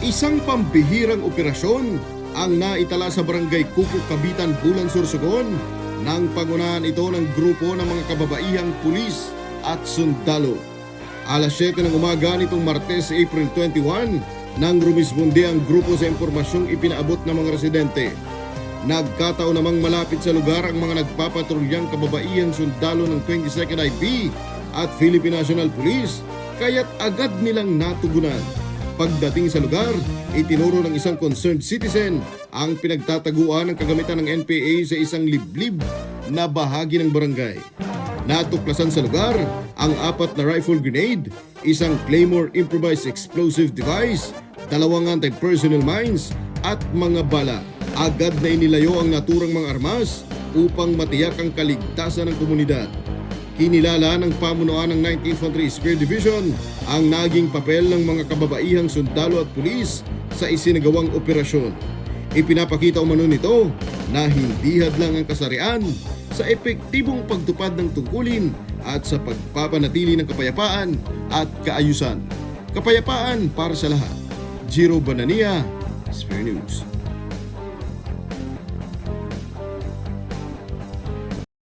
Isang pambihirang operasyon ang naitala sa barangay Kuko, Kabitan, Bulan, Sorsogon nang pangunahan ito ng grupo ng mga kababaihang pulis at sundalo. Alas 7 ng umaga nitong Martes, April 21, nang rumisponde ang grupo sa impormasyong ipinaabot ng mga residente. Nagkataon namang malapit sa lugar ang mga nagpapatrulyang kababaihang sundalo ng 22nd IB at Philippine National Police, kaya't agad nilang natugunan. Pagdating sa lugar, itinuro ng isang concerned citizen ang pinagtataguan ng kagamitan ng NPA sa isang liblib na bahagi ng barangay. Natuklasan sa lugar ang 4 na rifle grenade, isang Claymore improvised explosive device, 2 anti-personnel mines at mga bala. Agad na inilayo ang naturang mga armas upang matiyak ang kaligtasan ng komunidad. Kinilala ng pamunuan ng 9th Infantry Spear Division ang naging papel ng mga kababaihang sundalo at pulis sa isinagawang operasyon. Ipinapakita umano nito na hindi hadlang ang kasarian sa epektibong pagtupad ng tungkulin at sa pagpapanatili ng kapayapaan at kaayusan. Kapayapaan para sa lahat. Jiro Banania, Spear News.